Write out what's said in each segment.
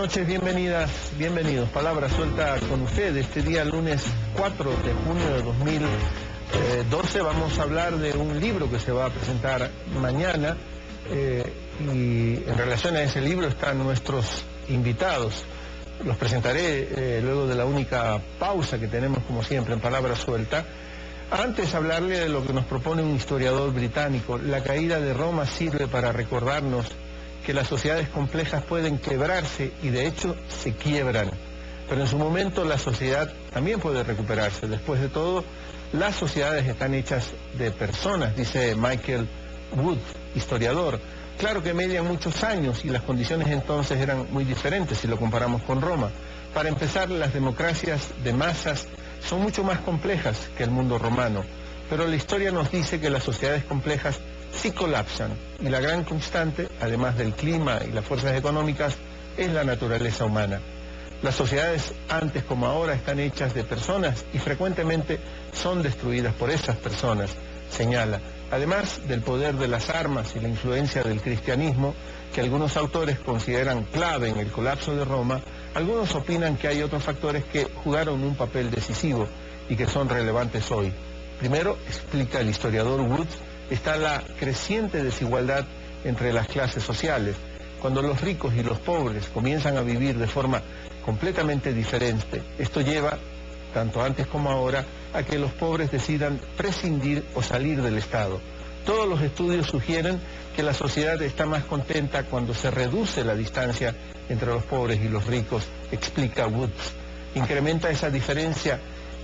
noches, bienvenidas, bienvenidos. Palabra suelta con usted. Este día, lunes 4 de junio de 2012, vamos a hablar de un libro que se va a presentar mañana y en relación a ese libro están nuestros invitados. Los presentaré luego de la única pausa que tenemos, como siempre, en Palabra Suelta. Antes hablarle de lo que nos propone un historiador británico. La caída de Roma sirve para recordarnos que las sociedades complejas pueden quebrarse y de hecho se quiebran. Pero en su momento la sociedad también puede recuperarse. Después de todo, las sociedades están hechas de personas, dice Michael Wood, historiador. Claro que median muchos años y las condiciones entonces eran muy diferentes si lo comparamos con Roma. Para empezar, las democracias de masas son mucho más complejas que el mundo romano, pero la historia nos dice que las sociedades complejas sí colapsan y la gran constante, además del clima y las fuerzas económicas, es la naturaleza humana. Las sociedades antes como ahora están hechas de personas y frecuentemente son destruidas por esas personas, señala. Además del poder de las armas y la influencia del cristianismo, que algunos autores consideran clave en el colapso de Roma, algunos opinan que hay otros factores que jugaron un papel decisivo y que son relevantes hoy. Primero, explica el historiador Wood, está la creciente desigualdad entre las clases sociales. Cuando los ricos y los pobres comienzan a vivir de forma completamente diferente, esto lleva, tanto antes como ahora, a que los pobres decidan prescindir o salir del Estado. Todos los estudios sugieren que la sociedad está más contenta cuando se reduce la distancia entre los pobres y los ricos, explica Woods. Incrementa esa diferencia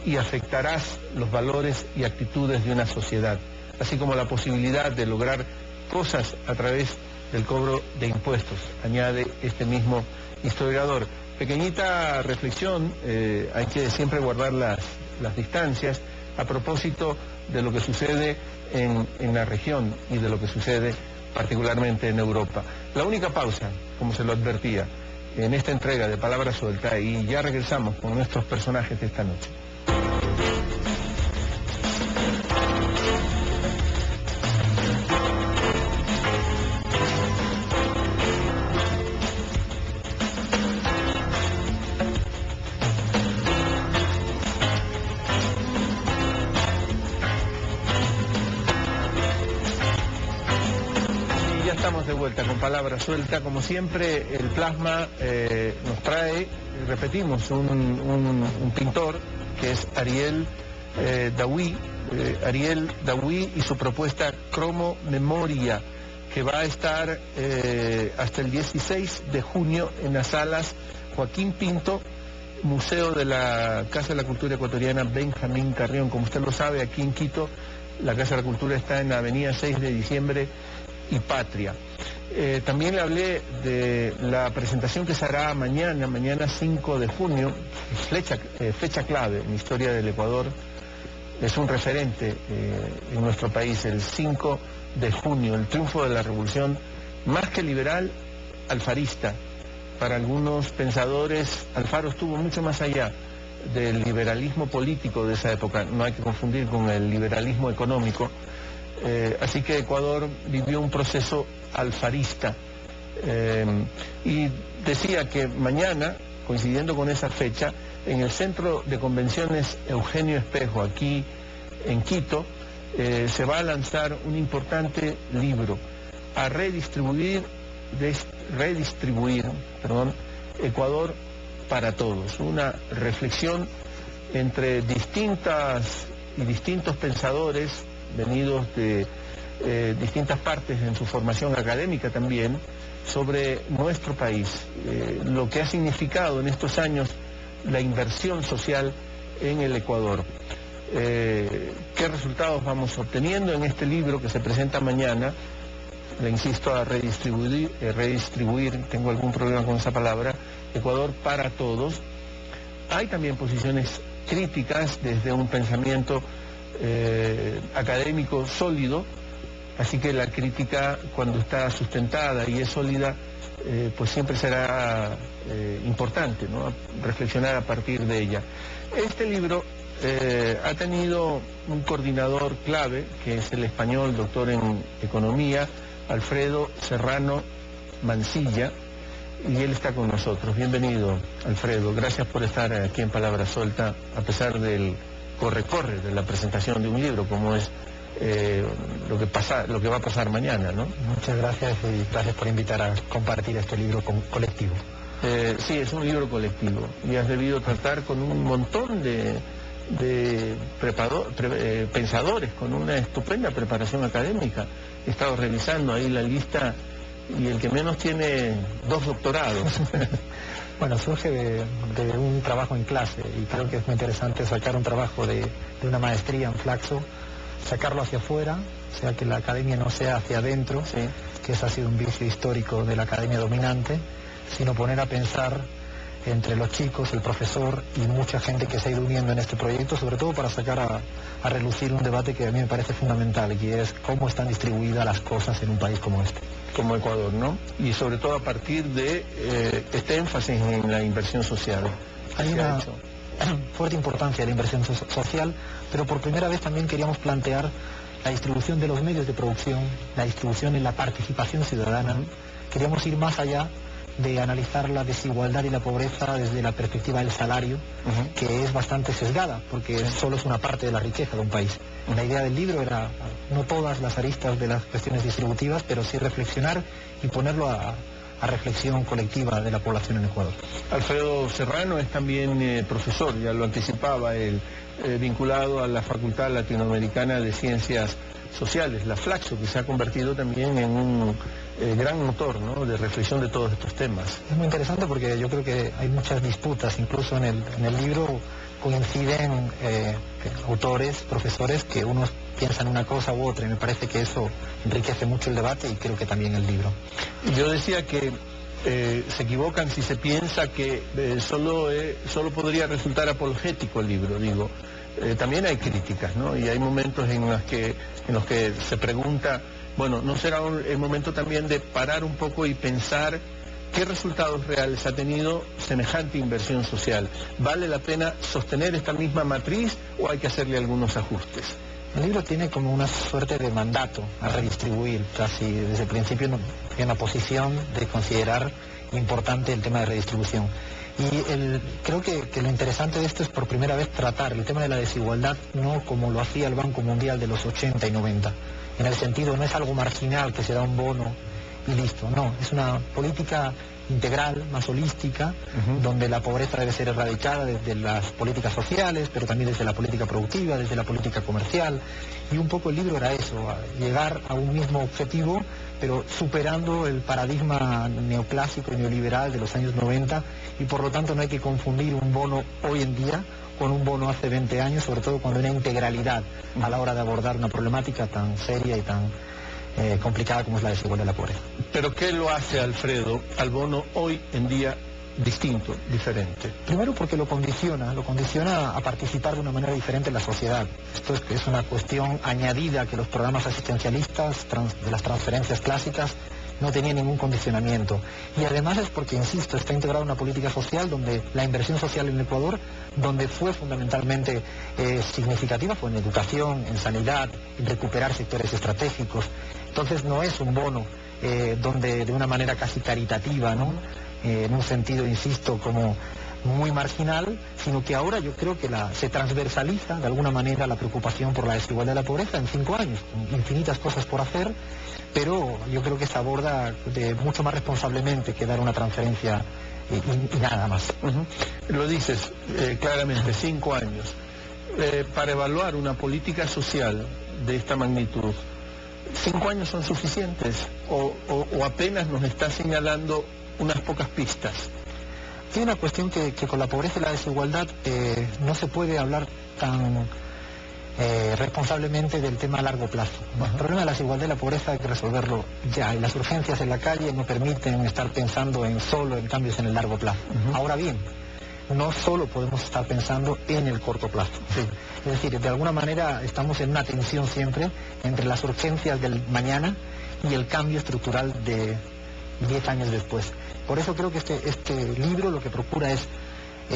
y afectarás los valores y actitudes de una sociedad, así como la posibilidad de lograr cosas a través del cobro de impuestos, añade este mismo historiador. Pequeñita reflexión, hay que siempre guardar las distancias a propósito de lo que sucede en la región y de lo que sucede particularmente en Europa. La única pausa, como se lo advertía, en esta entrega de Palabra Suelta, y ya regresamos con nuestros personajes de esta noche. Estamos de vuelta con Palabra Suelta. Como siempre, el plasma nos trae, repetimos, un pintor que es Ariel Daoui, y su propuesta Cromo Memoria, que va a estar hasta el 16 de junio en las salas Joaquín Pinto, Museo de la Casa de la Cultura Ecuatoriana Benjamín Carrión. Como usted lo sabe, aquí en Quito, la Casa de la Cultura está en la avenida 6 de diciembre y Patria. También le hablé de la presentación que se hará mañana 5 de junio, fecha clave en la historia del Ecuador, es un referente en nuestro país, el 5 de junio, el triunfo de la revolución, más que liberal, alfarista. Para algunos pensadores, Alfaro estuvo mucho más allá del liberalismo político de esa época, no hay que confundir con el liberalismo económico. Así que Ecuador vivió un proceso alfarista y decía que mañana, coincidiendo con esa fecha, en el Centro de Convenciones Eugenio Espejo, aquí en Quito, se va a lanzar un importante libro, a redistribuir, Ecuador para todos, una reflexión entre distintos pensadores venidos de distintas partes en su formación académica también, sobre nuestro país, lo que ha significado en estos años la inversión social en el Ecuador. ¿Qué resultados vamos obteniendo en este libro que se presenta mañana? Le insisto, a redistribuir, tengo algún problema con esa palabra, Ecuador para todos. Hay también posiciones críticas desde un pensamiento académico sólido, así que la crítica, cuando está sustentada y es sólida, pues siempre será importante, ¿no?, reflexionar a partir de ella. Este libro ha tenido un coordinador clave, que es el español, doctor en economía, Alfredo Serrano Mancilla, y él está con nosotros. Bienvenido, Alfredo. Gracias por estar aquí en Palabra Suelta, a pesar del corre-corre de la presentación de un libro, como es lo que va a pasar mañana, ¿no? Muchas gracias y gracias por invitar a compartir este libro colectivo. Sí, es un libro colectivo y has debido tratar con un montón de pensadores con una estupenda preparación académica. He estado revisando ahí la lista y el que menos tiene 2 doctorados. Bueno, surge de un trabajo en clase y creo que es muy interesante sacar un trabajo de una maestría en Flaxo, sacarlo hacia afuera, o sea que la academia no sea hacia adentro, sí, que ese ha sido un vicio histórico de la academia dominante, sino poner a pensar entre los chicos, el profesor y mucha gente que se ha ido uniendo en este proyecto, sobre todo para sacar a relucir un debate que a mí me parece fundamental, que es cómo están distribuidas las cosas en un país como este. Como Ecuador, ¿no? Y sobre todo a partir de este énfasis en la inversión social. Hay una fuerte importancia de la inversión social, pero por primera vez también queríamos plantear la distribución de los medios de producción, la distribución en la participación ciudadana. Queríamos ir más allá de analizar la desigualdad y la pobreza desde la perspectiva del salario, que es bastante sesgada, porque solo es una parte de la riqueza de un país. La idea del libro era no todas las aristas de las cuestiones distributivas, pero sí reflexionar y ponerlo a reflexión colectiva de la población en Ecuador. Alfredo Serrano es también profesor, ya lo anticipaba él, vinculado a la Facultad Latinoamericana de Ciencias Sociales, la Flaxo, que se ha convertido también en un gran motor, ¿no?, de reflexión de todos estos temas. Es muy interesante porque yo creo que hay muchas disputas, incluso en el libro coinciden autores, profesores, que unos piensan una cosa u otra, y me parece que eso enriquece mucho el debate y creo que también el libro. Yo decía que se equivocan si se piensa que solo podría resultar apologético el libro, digo. También hay críticas, ¿no? Y hay momentos en los que se pregunta, bueno, ¿no será el momento también de parar un poco y pensar qué resultados reales ha tenido semejante inversión social? ¿Vale la pena sostener esta misma matriz o hay que hacerle algunos ajustes? El libro tiene como una suerte de mandato a redistribuir, casi desde el principio en la posición de considerar importante el tema de redistribución. Y creo que lo interesante de esto es por primera vez tratar el tema de la desigualdad no como lo hacía el Banco Mundial de los 80 y 90. En el sentido, no es algo marginal que se da un bono y listo, no, es una política integral, más holística, donde la pobreza debe ser erradicada desde las políticas sociales, pero también desde la política productiva, desde la política comercial, y un poco el libro era eso, llegar a un mismo objetivo, pero superando el paradigma neoclásico y neoliberal de los años 90, y por lo tanto no hay que confundir un bono hoy en día con un bono hace 20 años, sobre todo cuando hay una integralidad a la hora de abordar una problemática tan seria y tan complicada como es la desigualdad y la pobreza. ¿Pero qué lo hace, Alfredo, al bono hoy en día distinto, diferente? Primero porque lo condiciona a participar de una manera diferente en la sociedad. Esto es una cuestión añadida que los programas asistencialistas de las transferencias clásicas no tenían ningún condicionamiento. Y además es porque, insisto, está integrada una política social donde la inversión social en Ecuador, donde fue fundamentalmente significativa, fue en educación, en sanidad, en recuperar sectores estratégicos. Entonces no es un bono donde de una manera casi caritativa, ¿no?, en un sentido, insisto, como muy marginal, sino que ahora yo creo que se transversaliza de alguna manera la preocupación por la desigualdad y la pobreza en 5 años, con infinitas cosas por hacer, pero yo creo que se aborda mucho más responsablemente que dar una transferencia y nada más. Lo dices claramente, 5 años. Para evaluar una política social de esta magnitud, ¿5 años son suficientes o apenas nos está señalando unas pocas pistas? Hay una cuestión que con la pobreza y la desigualdad no se puede hablar tan responsablemente del tema a largo plazo. El problema de la desigualdad y la pobreza hay que resolverlo ya, y las urgencias en la calle no permiten estar pensando solo en cambios en el largo plazo. Ahora bien, no solo podemos estar pensando en el corto plazo. Es decir, de alguna manera estamos en una tensión siempre entre las urgencias del mañana y el cambio estructural de 10 años después. Por eso creo que este libro lo que procura es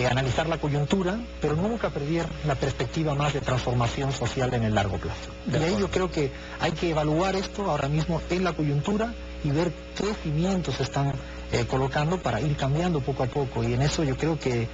analizar la coyuntura, pero nunca perder la perspectiva más de transformación social en el largo plazo. Y ahí yo creo que hay que evaluar esto ahora mismo en la coyuntura y ver qué cimientos están colocando para ir cambiando poco a poco. Y en eso yo creo que,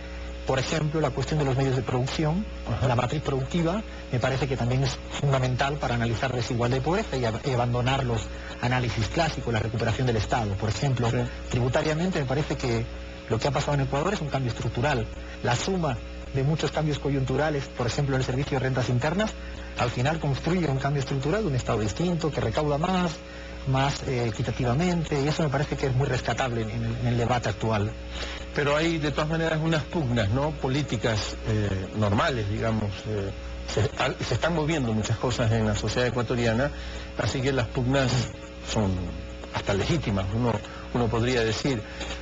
por ejemplo, la cuestión de los medios de producción, la matriz productiva, me parece que también es fundamental para analizar desigualdad y pobreza y abandonar los análisis clásicos, la recuperación del Estado. Por ejemplo, tributariamente me parece que lo que ha pasado en Ecuador es un cambio estructural. La suma de muchos cambios coyunturales, por ejemplo, en el servicio de rentas internas, al final construye un cambio estructural de un Estado distinto, que recauda más equitativamente, y eso me parece que es muy rescatable en el debate actual. Pero hay de todas maneras unas pugnas, ¿no?, políticas normales, digamos. Se están moviendo muchas cosas en la sociedad ecuatoriana, así que las pugnas son hasta legítimas, uno podría decir.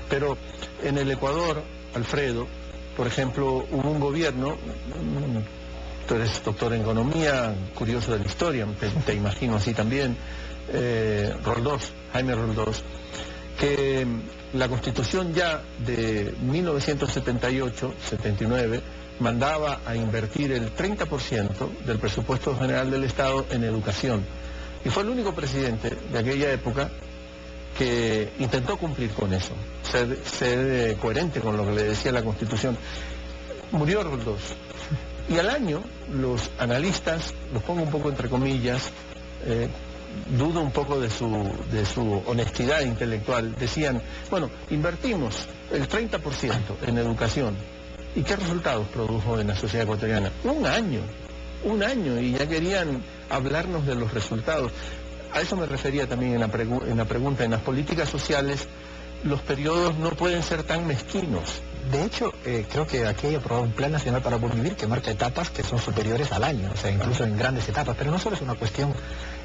Pero en el Ecuador, Alfredo, por ejemplo, hubo un gobierno, tú eres doctor en economía, curioso de la historia, te imagino así también, Jaime Roldós, que la Constitución ya de 1978-79 mandaba a invertir el 30% del presupuesto general del Estado en educación. Y fue el único presidente de aquella época que intentó cumplir con eso, ser coherente con lo que le decía la Constitución. Murió Roldós. Y al año, los analistas, los pongo un poco entre comillas, dudo un poco de su honestidad intelectual, decían, bueno, invertimos el 30% en educación. ¿Y qué resultados produjo en la sociedad ecuatoriana? Un año, y ya querían hablarnos de los resultados. A eso me refería también en la pregunta. En las políticas sociales, los periodos no pueden ser tan mezquinos. De hecho, creo que aquí hay aprobado un Plan Nacional para Buen Vivir que marca etapas que son superiores al año, o sea, incluso en grandes etapas. Pero no solo es una cuestión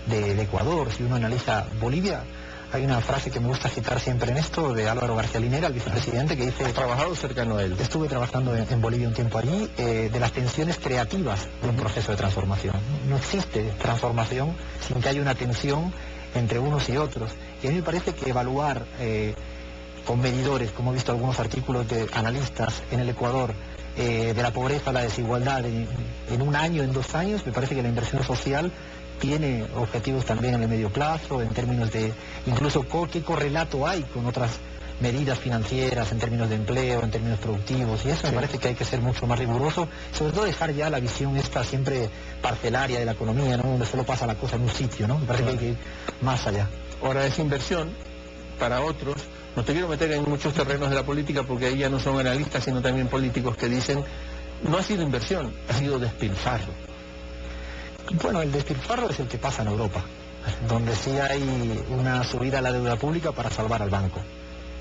de Ecuador. Si uno analiza Bolivia, hay una frase que me gusta citar siempre en esto, de Álvaro García Linera, el vicepresidente, que dice... ¿Has trabajado cercano a él? Estuve trabajando en Bolivia un tiempo allí, de las tensiones creativas de un proceso de transformación. No existe transformación sin que haya una tensión entre unos y otros. Y a mí me parece que evaluar con medidores, como he visto algunos artículos de analistas en el Ecuador, de la pobreza, la desigualdad, en un año, en 2 años, me parece que la inversión social tiene objetivos también en el medio plazo, en términos de incluso qué correlato hay con otras medidas financieras, en términos de empleo, en términos productivos, y eso me parece que hay que ser mucho más riguroso, sobre todo dejar ya la visión esta siempre parcelaria de la economía, ¿no?, donde solo pasa la cosa en un sitio, ¿no? Me parece que hay que ir más allá. Ahora, es inversión para otros. No te quiero meter en muchos terrenos de la política porque ahí ya no son analistas, sino también políticos que dicen, no ha sido inversión, ha sido despilfarro. Bueno, el despilfarro es el que pasa en Europa, donde sí hay una subida a la deuda pública para salvar al banco.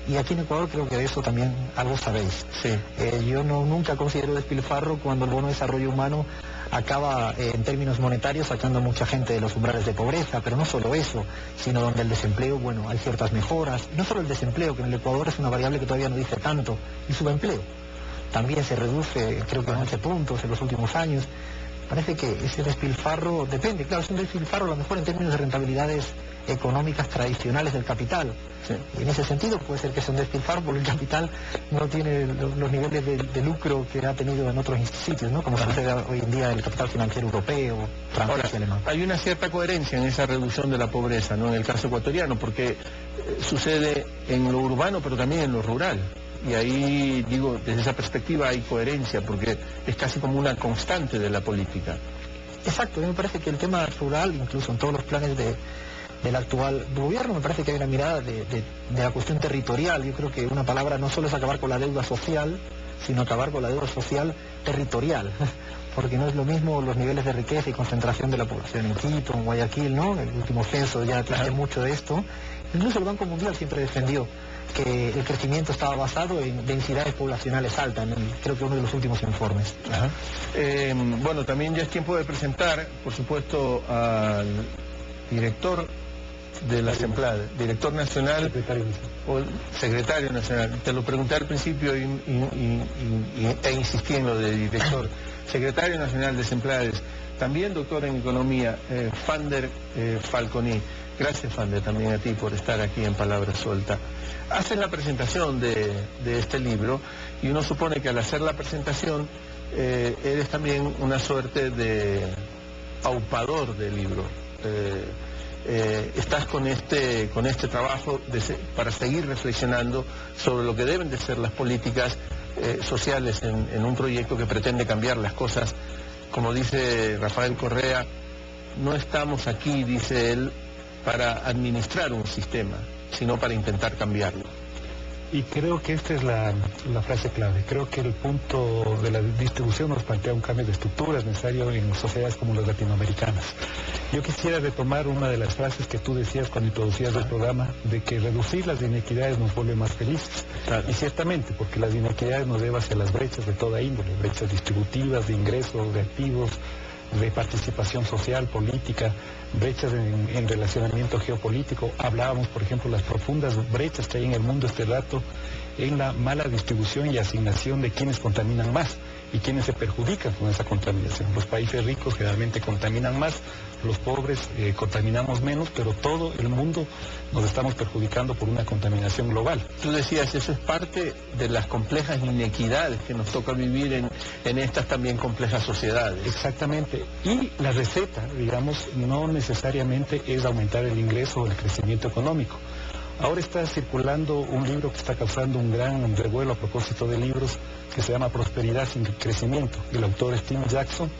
Y aquí en Ecuador creo que de eso también algo sabéis. Sí. Yo nunca considero despilfarro cuando el bono de desarrollo humano acaba en términos monetarios sacando a mucha gente de los umbrales de pobreza, pero no solo eso, sino donde el desempleo, bueno, hay ciertas mejoras. Y no solo el desempleo, que en el Ecuador es una variable que todavía no dice tanto, el subempleo también se reduce, creo que en 11 puntos en los últimos años. Parece que ese despilfarro depende, claro, es un despilfarro a lo mejor en términos de rentabilidades económicas tradicionales del capital. Sí. Y en ese sentido puede ser que sea un despilfarro porque el capital no tiene los niveles de lucro que ha tenido en otros sitios, ¿no?, como sucede hoy en día el capital financiero europeo, francés y alemán. Hay una cierta coherencia en esa reducción de la pobreza, ¿no?, en el caso ecuatoriano, porque sucede en lo urbano pero también en lo rural. Y ahí, digo, desde esa perspectiva hay coherencia, porque es casi como una constante de la política. Exacto, a mí me parece que el tema rural, incluso en todos los planes del actual gobierno, me parece que hay una mirada de la cuestión territorial. Yo creo que una palabra no solo es acabar con la deuda social, sino acabar con la deuda social territorial, porque no es lo mismo los niveles de riqueza y concentración de la población en Quito, en Guayaquil, ¿no? El último censo ya trae mucho de esto. Incluso el Banco Mundial siempre defendió que el crecimiento estaba basado en densidades poblacionales altas, creo que uno de los últimos informes. Ajá. Bueno, también ya es tiempo de presentar, por supuesto, al director de la SEMPLAD, director nacional o secretario nacional. Te lo pregunté al principio e insistí en lo de director. Secretario nacional de SEMPLADES, también doctor en economía, Fander Falconi. Gracias, Fander, también a ti por estar aquí en Palabra Suelta. Haces la presentación de este libro y uno supone que al hacer la presentación eres también una suerte de aupador del libro. estás con este trabajo para seguir reflexionando sobre lo que deben de ser las políticas sociales en un proyecto que pretende cambiar las cosas. Como dice Rafael Correa, no estamos aquí, dice él, para administrar un sistema, sino para intentar cambiarlo. Y creo que esta es la frase clave. Creo que el punto de la distribución nos plantea un cambio de estructuras necesario en sociedades como las latinoamericanas. Yo quisiera retomar una de las frases que tú decías cuando introducías el programa, de que reducir las inequidades nos vuelve más felices. Claro. Y ciertamente, porque las inequidades nos llevan hacia las brechas de toda índole, brechas distributivas, de ingresos, de activos, de participación social, política, brechas en relacionamiento geopolítico. Hablábamos, por ejemplo, las profundas brechas que hay en el mundo este rato en la mala distribución y asignación de quienes contaminan más y quienes se perjudican con esa contaminación. Los países ricos generalmente contaminan más, los pobres contaminamos menos, pero todo el mundo nos estamos perjudicando por una contaminación global. Tú decías, eso es parte de las complejas inequidades que nos toca vivir en estas también complejas sociedades. Exactamente. Y la receta, digamos, no necesariamente es aumentar el ingreso o el crecimiento económico. Ahora está circulando un libro que está causando un gran revuelo a propósito de libros, que se llama Prosperidad sin crecimiento. El autor es Tim Jackson,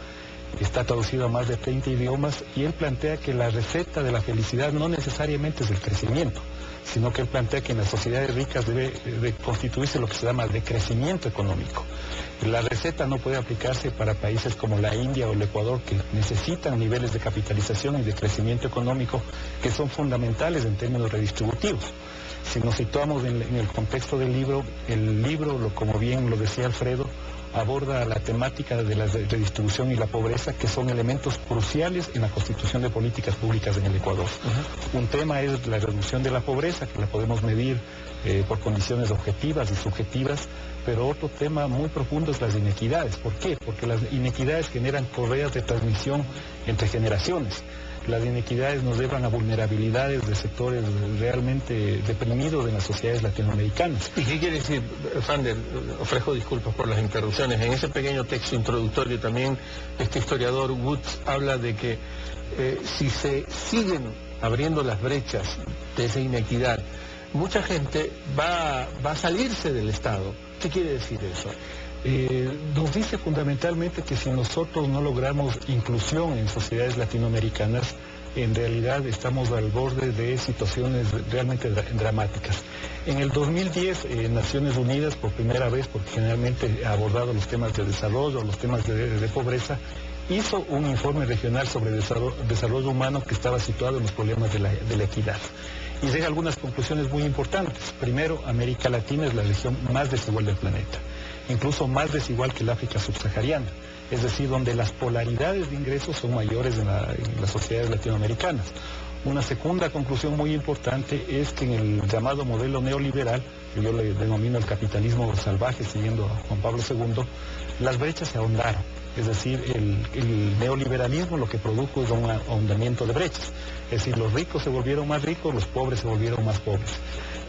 está traducido a más de 30 idiomas, y él plantea que la receta de la felicidad no necesariamente es el crecimiento, sino que él plantea que en las sociedades ricas debe constituirse lo que se llama decrecimiento económico. La receta no puede aplicarse para países como la India o el Ecuador, que necesitan niveles de capitalización y de crecimiento económico que son fundamentales en términos redistributivos. Si nos situamos en el contexto del libro, como bien lo decía Alfredo, aborda la temática de la redistribución y la pobreza, que son elementos cruciales en la constitución de políticas públicas en el Ecuador. Un tema es la reducción de la pobreza, que la podemos medir por condiciones objetivas y subjetivas, pero otro tema muy profundo es las inequidades. ¿Por qué? Porque las inequidades generan correas de transmisión entre generaciones. Las inequidades nos llevan a vulnerabilidades de sectores realmente deprimidos en las sociedades latinoamericanas. ¿Y qué quiere decir, Fander? Ofrezco disculpas por las interrupciones. En ese pequeño texto introductorio también este historiador Woods habla de que si se siguen abriendo las brechas de esa inequidad, mucha gente va a salirse del Estado. ¿Qué quiere decir eso? Nos dice fundamentalmente que si nosotros no logramos inclusión en sociedades latinoamericanas, en realidad estamos al borde de situaciones realmente dramáticas. En el 2010, Naciones Unidas, por primera vez, porque generalmente ha abordado los temas de desarrollo, los temas de pobreza, hizo un informe regional sobre desarrollo humano que estaba situado en los problemas de la equidad. Y llega a algunas conclusiones muy importantes. Primero, América Latina es la región más desigual del planeta, incluso más desigual que el África subsahariana, es decir, donde las polaridades de ingresos son mayores en las sociedades latinoamericanas. Una segunda conclusión muy importante es que en el llamado modelo neoliberal, que yo le denomino el capitalismo salvaje, siguiendo a Juan Pablo II, las brechas se ahondaron. Es decir, el neoliberalismo lo que produjo es un ahondamiento de brechas. Es decir, los ricos se volvieron más ricos, los pobres se volvieron más pobres.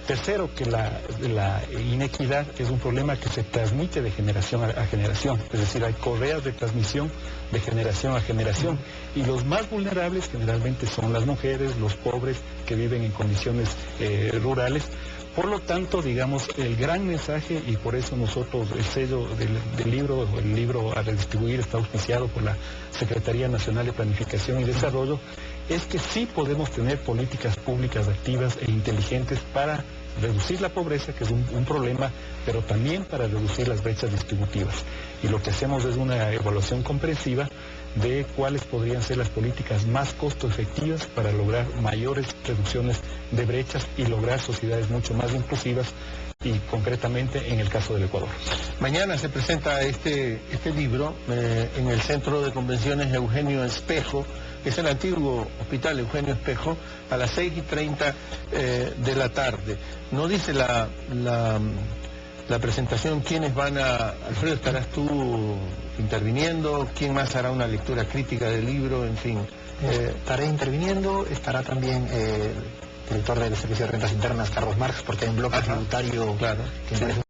Tercero, que la inequidad es un problema que se transmite de generación a generación. Es decir, hay correas de transmisión de generación a generación. Y los más vulnerables generalmente son las mujeres, los pobres que viven en condiciones rurales. Por lo tanto, digamos, el gran mensaje, y por eso nosotros el sello del libro, el libro a redistribuir, está auspiciado por la Secretaría Nacional de Planificación y Desarrollo, es que sí podemos tener políticas públicas activas e inteligentes para reducir la pobreza, que es un problema, pero también para reducir las brechas distributivas. Y lo que hacemos es una evaluación comprensiva de cuáles podrían ser las políticas más costo efectivas para lograr mayores reducciones de brechas y lograr sociedades mucho más inclusivas, y concretamente en el caso del Ecuador. Mañana se presenta este libro en el Centro de Convenciones Eugenio Espejo, que es el antiguo Hospital Eugenio Espejo, a las 6:30 de la tarde. No dice la presentación quiénes van a... Alfredo, ¿estarás tú interviniendo? ¿Quién más hará una lectura crítica del libro? En fin. Estaré interviniendo, estará también el director del Servicio de Rentas Internas, Carlos Marx, porque hay un bloque tributario, claro, que interesa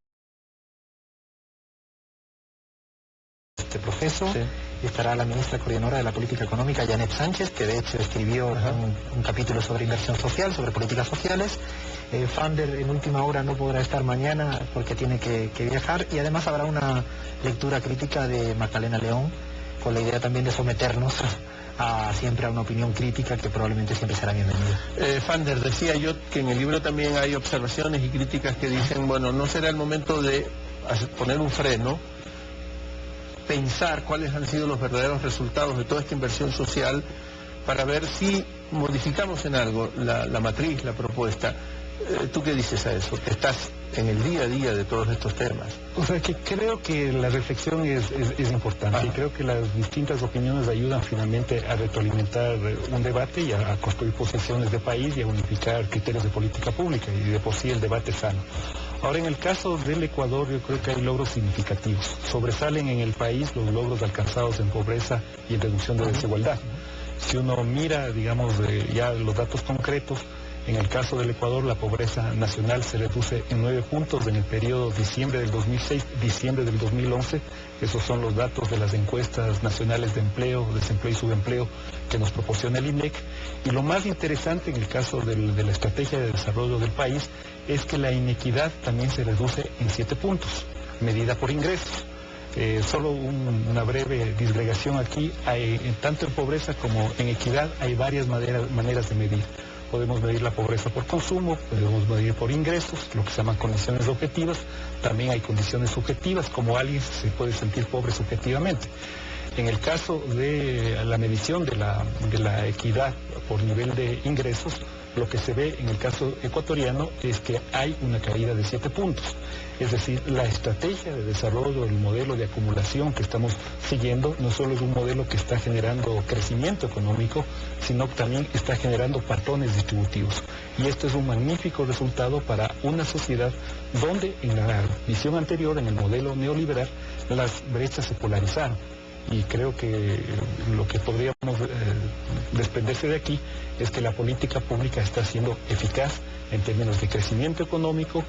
este proceso. Sí. Estará la ministra coordinadora de la política económica, Janet Sánchez, que de hecho escribió un capítulo sobre inversión social, sobre políticas sociales. Fander en última hora no podrá estar mañana porque tiene que viajar, y además habrá una lectura crítica de Magdalena León, con la idea también de someternos siempre a una opinión crítica que probablemente siempre será bienvenida. Fander, decía yo que en el libro también hay observaciones y críticas que dicen, bueno, no será el momento de poner un freno, pensar cuáles han sido los verdaderos resultados de toda esta inversión social para ver si modificamos en algo la matriz, la propuesta. ¿Tú qué dices a eso? Que estás en el día a día de todos estos temas. O sea, que creo que la reflexión es importante y creo que las distintas opiniones ayudan finalmente a retroalimentar un debate y a construir posiciones de país y a unificar criterios de política pública, y de por sí el debate es sano. Ahora, en el caso del Ecuador, yo creo que hay logros significativos. Sobresalen en el país los logros alcanzados en pobreza y en reducción de desigualdad. Si uno mira, digamos, ya los datos concretos, en el caso del Ecuador, la pobreza nacional se reduce en 9 puntos en el periodo diciembre del 2006, diciembre del 2011. Esos son los datos de las encuestas nacionales de empleo, desempleo y subempleo que nos proporciona el INEC. Y lo más interesante en el caso de la estrategia de desarrollo del país es que la inequidad también se reduce en 7 puntos, medida por ingresos. Solo una breve disgregación aquí, tanto en pobreza como en equidad hay varias maneras de medir. Podemos medir la pobreza por consumo, podemos medir por ingresos, lo que se llaman condiciones objetivas. También hay condiciones subjetivas, como alguien se puede sentir pobre subjetivamente. En el caso de la medición de la equidad por nivel de ingresos, lo que se ve en el caso ecuatoriano es que hay una caída de 7 puntos. Es decir, la estrategia de desarrollo, el modelo de acumulación que estamos siguiendo, no solo es un modelo que está generando crecimiento económico, sino que también está generando patrones distributivos. Y esto es un magnífico resultado para una sociedad donde en la visión anterior, en el modelo neoliberal, las brechas se polarizaron. Y creo que lo que podríamos desprenderse de aquí es que la política pública está siendo eficaz en términos de crecimiento económico,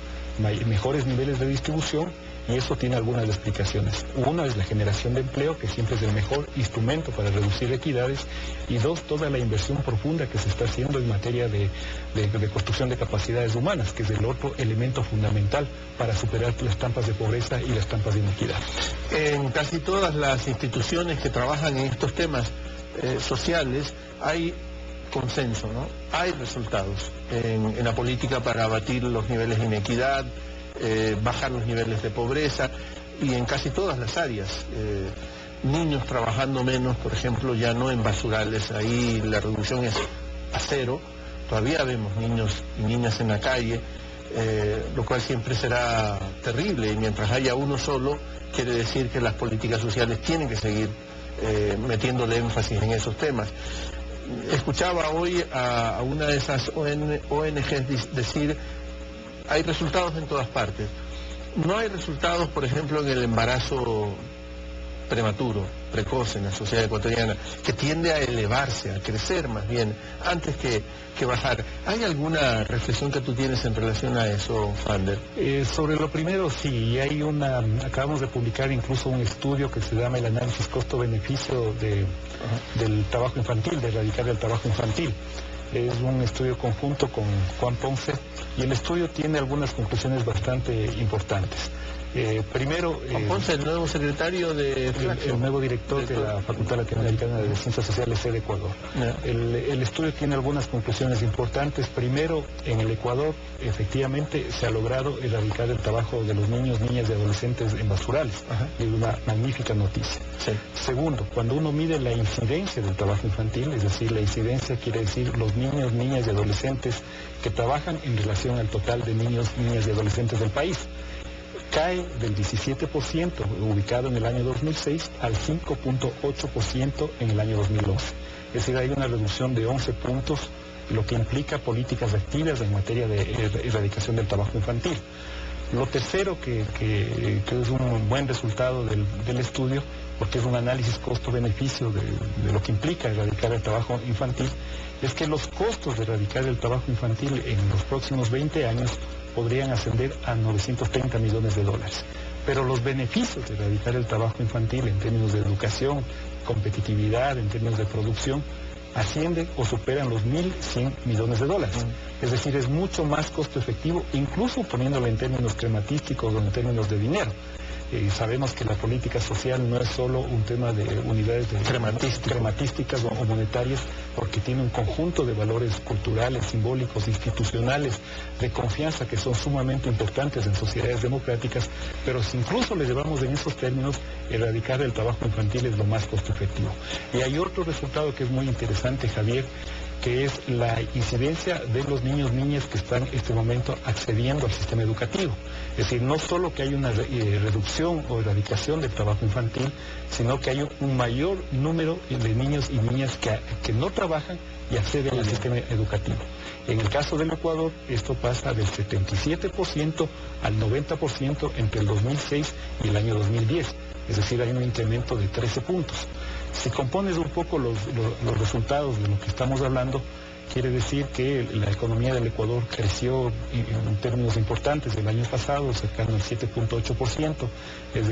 mejores niveles de distribución, y eso tiene algunas explicaciones. Una es la generación de empleo, que siempre es el mejor instrumento para reducir equidades, y dos, toda la inversión profunda que se está haciendo en materia de construcción de capacidades humanas, que es el otro elemento fundamental para superar las trampas de pobreza y las trampas de inequidad. En casi todas las instituciones que trabajan en estos temas sociales hay consenso, ¿no? Hay resultados en la política para abatir los niveles de inequidad, bajar los niveles de pobreza, y en casi todas las áreas. Niños trabajando menos, por ejemplo, ya no en basurales, ahí la reducción es a 0. Todavía vemos niños y niñas en la calle, lo cual siempre será terrible, y mientras haya uno solo, quiere decir que las políticas sociales tienen que seguir metiéndole énfasis en esos temas. Escuchaba hoy a una de esas ONGs decir, hay resultados en todas partes. No hay resultados, por ejemplo, en el embarazo prematuro, precoz en la sociedad ecuatoriana, que tiende a elevarse, a crecer más bien, antes que bajar. ¿Hay alguna reflexión que tú tienes en relación a eso, Fander? Sobre lo primero, sí, acabamos de publicar incluso un estudio que se llama el análisis costo-beneficio del trabajo infantil, de erradicar el trabajo infantil. Es un estudio conjunto con Juan Ponce, y el estudio tiene algunas conclusiones bastante importantes. Primero... Juan Ponce, el nuevo secretario de... El nuevo director de la Facultad Latinoamericana de Ciencias Sociales de Ecuador. El estudio tiene algunas conclusiones importantes. Primero, en el Ecuador, efectivamente, se ha logrado erradicar el trabajo de los niños, niñas y adolescentes en basurales. Es una magnífica noticia. Sí. Segundo, cuando uno mide la incidencia del trabajo infantil, es decir, la incidencia quiere decir los niños, niñas y adolescentes que trabajan en relación al total de niños, niñas y adolescentes del país, cae del 17% ubicado en el año 2006 al 5.8% en el año 2011. Es decir, hay una reducción de 11 puntos, lo que implica políticas activas en materia de erradicación del trabajo infantil. Lo tercero, que es un buen resultado del estudio, porque es un análisis costo-beneficio de lo que implica erradicar el trabajo infantil, es que los costos de erradicar el trabajo infantil en los próximos 20 años podrían ascender a $930 millones. pero los beneficios de erradicar el trabajo infantil en términos de educación, competitividad, en términos de producción, ascienden o superan los 1.100 millones de dólares. Es decir, es mucho más costo efectivo, incluso poniéndolo en términos crematísticos o en términos de dinero. Sabemos que la política social no es solo un tema de unidades crematísticas o monetarias, porque tiene un conjunto de valores culturales, simbólicos, institucionales, de confianza, que son sumamente importantes en sociedades democráticas, pero si incluso le llevamos en esos términos, erradicar el trabajo infantil es lo más costo efectivo. Y hay otro resultado que es muy interesante, Javier, que es la incidencia de los niños, niñas que están en este momento accediendo al sistema educativo. Es decir, no solo que hay una reducción o erradicación del trabajo infantil, sino que hay un mayor número de niños y niñas que no trabajan y acceden al sistema educativo. En el caso del Ecuador, esto pasa del 77% al 90% entre el 2006 y el año 2010. Es decir, hay un incremento de 13 puntos. Si compones un poco los resultados de lo que estamos hablando, quiere decir que la economía del Ecuador creció en términos importantes el año pasado, cercano al 7.8%, es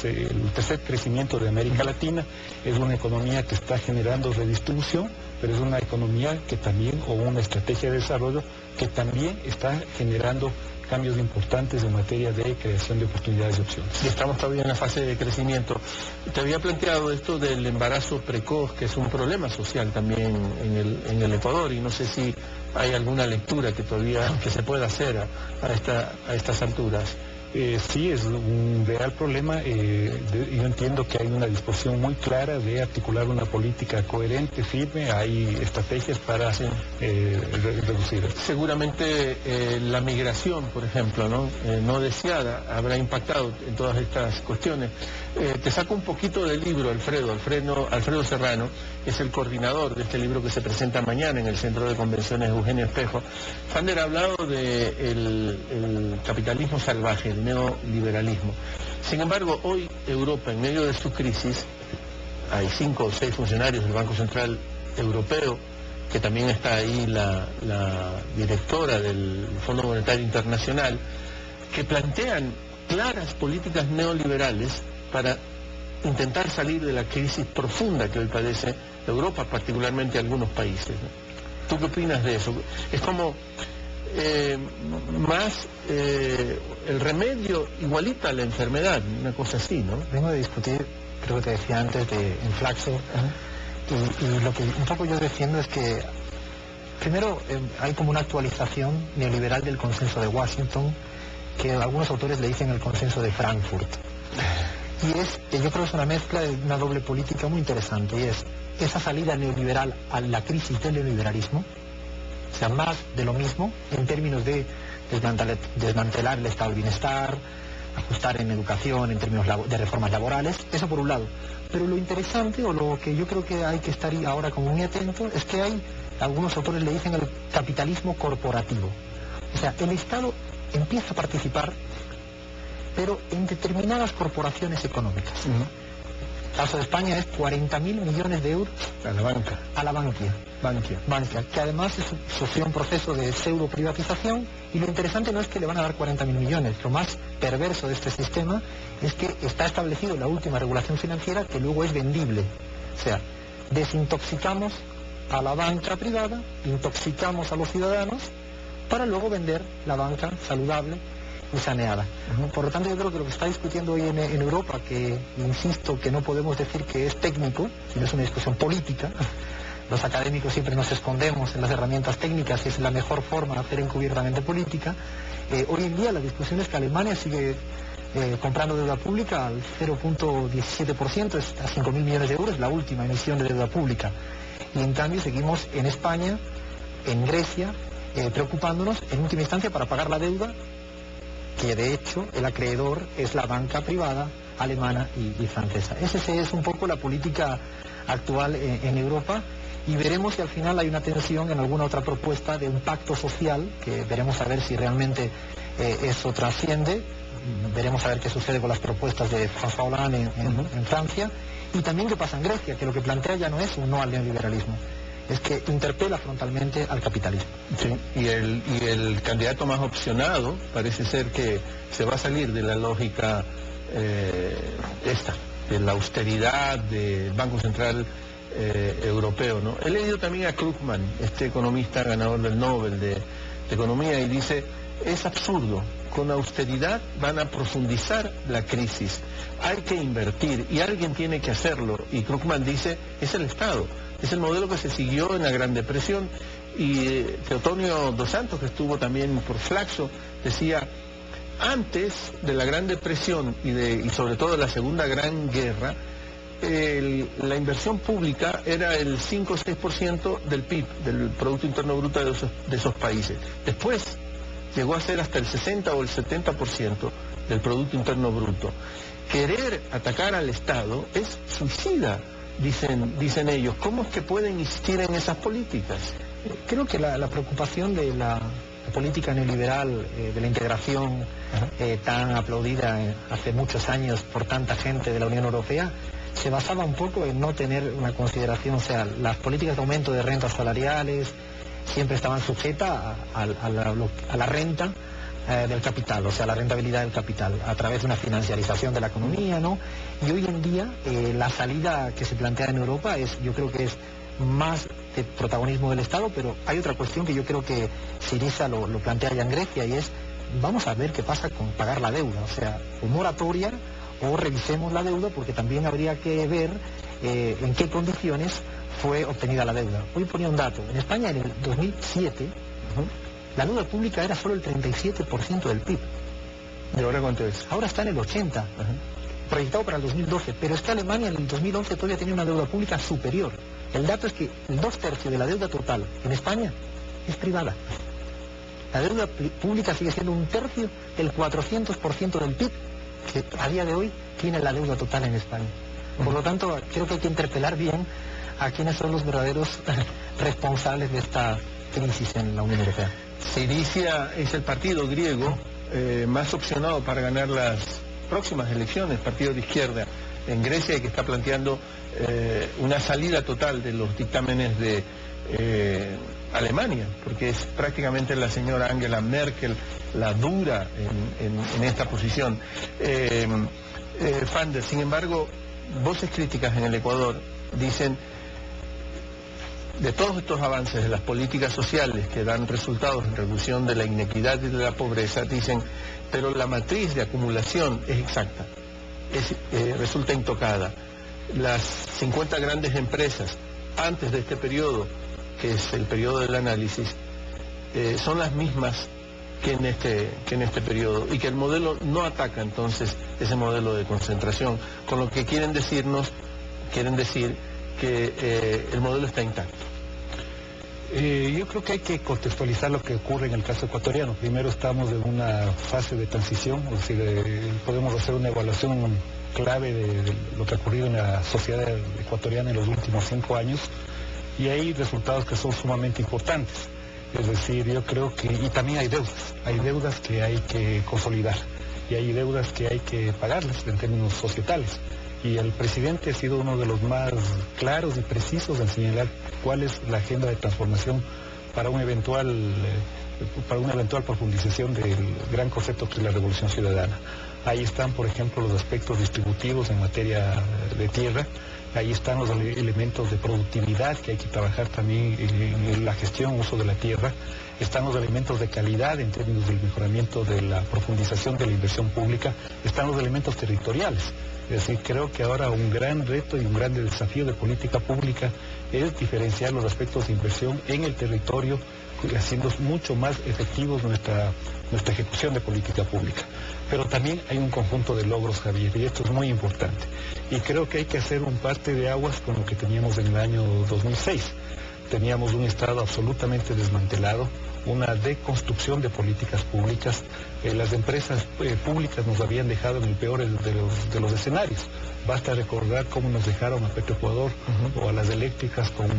el tercer crecimiento de América Latina, es una economía que está generando redistribución, pero es una economía que también, o una estrategia de desarrollo, que también está generando cambios importantes en materia de creación de oportunidades y opciones. Y estamos todavía en la fase de crecimiento. Te había planteado esto del embarazo precoz, que es un problema social también en el Ecuador, y no sé si hay alguna lectura que todavía se pueda hacer a estas alturas. Sí, es un real problema. Yo entiendo que hay una disposición muy clara de articular una política coherente, firme. Hay estrategias para reducir. Seguramente la migración, por ejemplo, no deseada, habrá impactado en todas estas cuestiones. Te saco un poquito del libro, Alfredo Serrano, es el coordinador de este libro que se presenta mañana en el Centro de Convenciones Eugenio Espejo. Fander ha hablado del capitalismo salvaje, el neoliberalismo. Sin embargo, hoy Europa, en medio de su crisis, hay 5 o 6 funcionarios del Banco Central Europeo, que también está ahí la directora del Fondo Monetario Internacional, que plantean claras políticas neoliberales para intentar salir de la crisis profunda que hoy padece Europa, particularmente algunos países, ¿no? ¿Tú qué opinas de eso? Es como el remedio igualita a la enfermedad, una cosa así, ¿no? Vengo de discutir, creo que te decía antes, de Inflaxo, y lo que un poco yo defiendo es que, primero, hay como una actualización neoliberal del consenso de Washington, que algunos autores le dicen el consenso de Frankfurt. Y yo creo que es una mezcla de una doble política muy interesante, y es esa salida neoliberal a la crisis del neoliberalismo, o sea, más de lo mismo, en términos de desmantelar el estado de bienestar, ajustar en educación, en términos de reformas laborales, eso por un lado. Pero lo interesante, o lo que yo creo que hay que estar ahora como muy atento, es que algunos autores le dicen el capitalismo corporativo. O sea, el Estado empieza a participar, pero en determinadas corporaciones económicas. El caso de España es 40.000 millones de euros a la banca. A la Bankia, que además sufrió un proceso de pseudo privatización, y lo interesante no es que le van a dar 40.000 millones, lo más perverso de este sistema es que está establecido en la última regulación financiera que luego es vendible. O sea, desintoxicamos a la banca privada, intoxicamos a los ciudadanos para luego vender la banca saludable y saneada. Por lo tanto, yo creo que lo que está discutiendo hoy en Europa, que insisto que no podemos decir que es técnico, sino es una discusión política. Los académicos siempre nos escondemos en las herramientas técnicas y es la mejor forma de hacer encubiertamente política. Hoy en día la discusión es que Alemania sigue comprando deuda pública al 0.17%, es a 5.000 millones de euros, la última emisión de deuda pública. Y en cambio seguimos en España, en Grecia, preocupándonos en última instancia para pagar la deuda, que de hecho el acreedor es la banca privada alemana y francesa. Esa es un poco la política actual en Europa, y veremos si al final hay una tensión en alguna otra propuesta de un pacto social, que veremos a ver si realmente eso trasciende. Veremos a ver qué sucede con las propuestas de François Hollande en Francia, y también qué pasa en Grecia, que lo que plantea ya no es un no al neoliberalismo, es que interpela frontalmente al capitalismo. Sí, y el candidato más opcionado parece ser que se va a salir de la lógica de la austeridad del Banco Central Europeo, ¿no? He leído también a Krugman, este economista ganador del Nobel de Economía, y dice, es absurdo, con austeridad van a profundizar la crisis, hay que invertir y alguien tiene que hacerlo, y Krugman dice, es el Estado, es el modelo que se siguió en la Gran Depresión, y Teotonio dos Santos, que estuvo también por Flaxo, decía, antes de la Gran Depresión y sobre todo de la Segunda Gran Guerra, la inversión pública era el 5 o 6% del PIB, del Producto Interno Bruto de esos países. Después llegó a ser hasta el 60 o el 70% del Producto Interno Bruto. Querer atacar al Estado es suicida, dicen ellos. ¿Cómo es que pueden insistir en esas políticas? Creo que la preocupación de la política neoliberal, de la integración tan aplaudida hace muchos años por tanta gente de la Unión Europea, se basaba un poco en no tener una consideración, o sea, las políticas de aumento de rentas salariales siempre estaban sujetas a la renta del capital, o sea, la rentabilidad del capital, a través de una financiarización de la economía, ¿no? Y hoy en día la salida que se plantea en Europa yo creo que es más de protagonismo del Estado, pero hay otra cuestión que yo creo que Syriza lo plantea ya en Grecia, y es, vamos a ver qué pasa con pagar la deuda, o sea, o moratoria o revisemos la deuda, porque también habría que ver en qué condiciones fue obtenida la deuda. Hoy ponía un dato, en España en el 2007, la deuda pública era solo el 37% del PIB. ¿Y ahora cuánto es? Ahora está en el 80%, proyectado para el 2012, pero es que Alemania en el 2011 todavía tenía una deuda pública superior. El dato es que el 2/3 de la deuda total en España es privada. La deuda pública sigue siendo 1/3 del 400% del PIB, que a día de hoy tiene la deuda total en España. Por lo tanto, creo que hay que interpelar bien a quienes son los verdaderos responsables de esta crisis en la Unión Europea. Syriza es el partido griego más opcionado para ganar las próximas elecciones, partido de izquierda en Grecia, y que está planteando una salida total de los dictámenes de Alemania, porque es prácticamente la señora Angela Merkel la dura en esta posición. Fander, sin embargo, voces críticas en el Ecuador dicen, de todos estos avances de las políticas sociales que dan resultados en reducción de la inequidad y de la pobreza, dicen, pero la matriz de acumulación es exacta, resulta intocada. Las 50 grandes empresas antes de este periodo, que es el periodo del análisis, son las mismas que en este periodo, y que el modelo no ataca entonces ese modelo de concentración, con lo que quieren decir que el modelo está intacto. Yo creo que hay que contextualizar lo que ocurre en el caso ecuatoriano. Primero estamos en una fase de transición, es decir, podemos hacer una evaluación clave de lo que ha ocurrido en la sociedad ecuatoriana en los últimos 5 años, y hay resultados que son sumamente importantes. Es decir, yo creo que, y también hay deudas que hay que consolidar, y hay deudas que hay que pagarlas en términos societales. Y el presidente ha sido uno de los más claros y precisos en señalar cuál es la agenda de transformación para una eventual profundización del gran concepto que es la revolución ciudadana. Ahí están, por ejemplo, los aspectos distributivos en materia de tierra. Ahí están los elementos de productividad que hay que trabajar también en la gestión, uso de la tierra. Están los elementos de calidad en términos del mejoramiento de la profundización de la inversión pública. Están los elementos territoriales. Es decir, creo que ahora un gran reto y un gran desafío de política pública es diferenciar los aspectos de inversión en el territorio, haciendo mucho más efectivos nuestra ejecución de política pública. Pero también hay un conjunto de logros, Javier, y esto es muy importante. Y creo que hay que hacer un parte de aguas con lo que teníamos en el año 2006. Teníamos un Estado absolutamente desmantelado, una deconstrucción de políticas públicas. Las empresas públicas nos habían dejado en el peor de los escenarios. Basta recordar cómo nos dejaron a Petroecuador o a las eléctricas con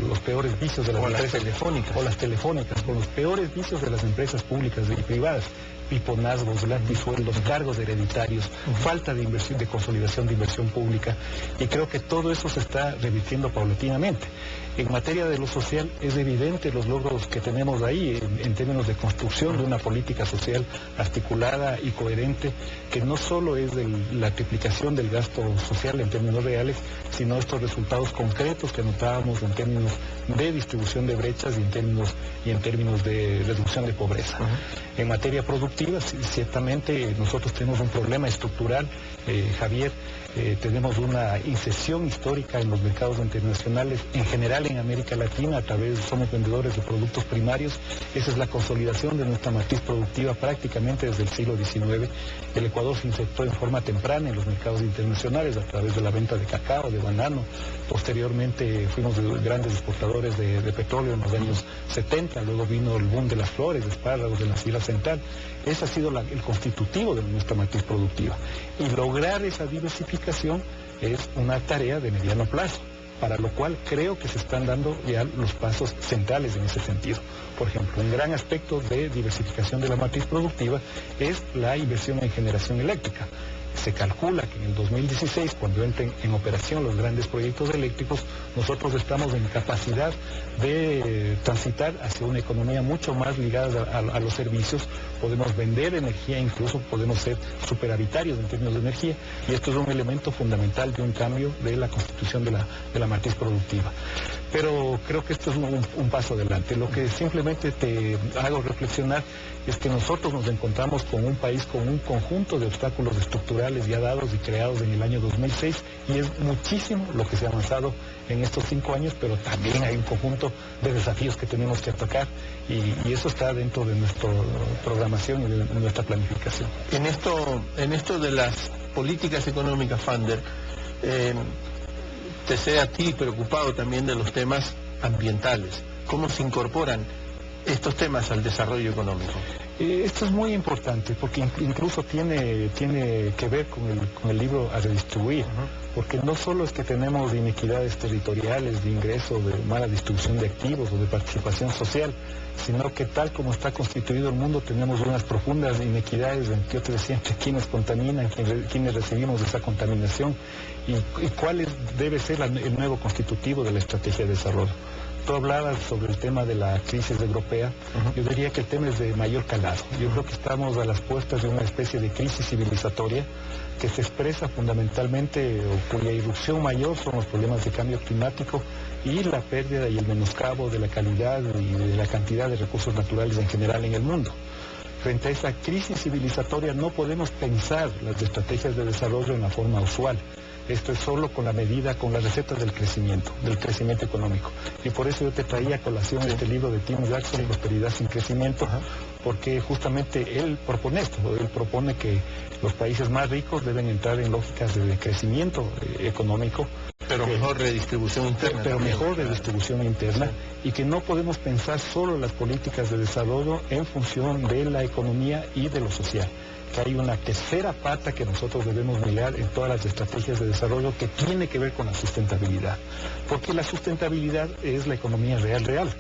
los peores vicios de las empresas telefónicas. O las telefónicas, con los peores vicios de las empresas públicas y privadas. piponazgos, latisueldos, cargos hereditarios, falta de inversión, de consolidación de inversión pública, y creo que todo eso se está revirtiendo paulatinamente. En materia de lo social es evidente los logros que tenemos ahí en términos de construcción de una política social articulada y coherente, que no solo es la triplicación del gasto social en términos reales, sino estos resultados concretos que anotábamos en términos de distribución de brechas y en términos de reducción de pobreza. En materia productiva, ciertamente nosotros tenemos un problema estructural, Javier. Tenemos una incesión histórica en los mercados internacionales, en general en América Latina, somos vendedores de productos primarios. Esa es la consolidación de nuestra matriz productiva prácticamente desde el siglo XIX. El Ecuador se insertó en forma temprana en los mercados internacionales a través de la venta de cacao, de banano. Posteriormente fuimos grandes exportadores de petróleo en los años 70, luego vino el boom de las flores, de espárragos, de la Sierra Central. Ese ha sido el constitutivo de nuestra matriz productiva. Y lograr esa diversificación es una tarea de mediano plazo, para lo cual creo que se están dando ya los pasos centrales en ese sentido. Por ejemplo, un gran aspecto de diversificación de la matriz productiva es la inversión en generación eléctrica. Se calcula que en el 2016, cuando entren en operación los grandes proyectos eléctricos, nosotros estamos en capacidad de transitar hacia una economía mucho más ligada a los servicios. Podemos vender energía, incluso podemos ser superavitarios en términos de energía, y esto es un elemento fundamental de un cambio de la constitución de la matriz productiva. Pero creo que esto es un paso adelante. Lo que simplemente te hago reflexionar es que nosotros nos encontramos con un país con un conjunto de obstáculos estructurales ya dados y creados en el año 2006, y es muchísimo lo que se ha avanzado en estos 5 años, pero también hay un conjunto de desafíos que tenemos que atacar, y eso está dentro de nuestra programación y de nuestra planificación. En esto de las políticas económicas, Fander, te sé a ti preocupado también de los temas ambientales. ¿Cómo se incorporan estos temas al desarrollo económico? Esto es muy importante porque incluso tiene que ver con el libro A Redistribuir, porque no solo es que tenemos inequidades territoriales, de ingreso, de mala distribución de activos o de participación social, sino que tal como está constituido el mundo tenemos unas profundas inequidades en que yo te decía, entre quienes contaminan, quienes recibimos esa contaminación, y cuál debe ser el nuevo constitutivo de la estrategia de desarrollo. Tú hablabas sobre el tema de la crisis europea. Yo diría que el tema es de mayor calado. Yo creo que estamos a las puertas de una especie de crisis civilizatoria que se expresa fundamentalmente, o cuya irrupción mayor son los problemas de cambio climático y la pérdida y el menoscabo de la calidad y de la cantidad de recursos naturales en general en el mundo. Frente a esa crisis civilizatoria no podemos pensar las estrategias de desarrollo en la forma usual. Esto es solo con la medida, con las recetas del crecimiento económico. Y por eso yo te traía a colación este libro de Tim Jackson, Prosperidad sin Crecimiento, porque justamente él propone esto. Él propone que los países más ricos deben entrar en lógicas de crecimiento económico. Pero mejor redistribución interna. Pero mejor redistribución interna, y que no podemos pensar solo las políticas de desarrollo en función de la economía y de lo social. Que hay una tercera pata que nosotros debemos mirar en todas las estrategias de desarrollo, que tiene que ver con la sustentabilidad. Porque la sustentabilidad es la economía real.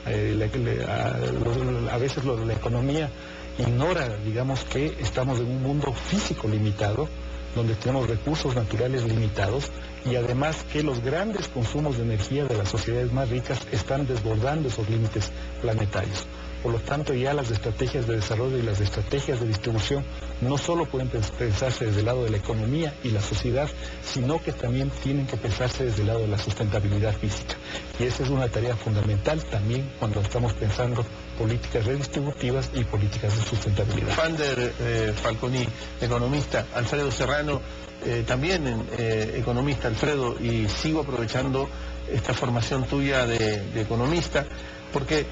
A veces la economía ignora, digamos, que estamos en un mundo físico limitado, donde tenemos recursos naturales limitados, y además que los grandes consumos de energía de las sociedades más ricas están desbordando esos límites planetarios. Por lo tanto, ya las estrategias de desarrollo y las estrategias de distribución no solo pueden pensarse desde el lado de la economía y la sociedad, sino que también tienen que pensarse desde el lado de la sustentabilidad física. Y esa es una tarea fundamental también cuando estamos pensando políticas redistributivas y políticas de sustentabilidad. Fander Falconi, economista. Alfredo Serrano, también economista, Alfredo, y sigo aprovechando esta formación tuya de economista, porque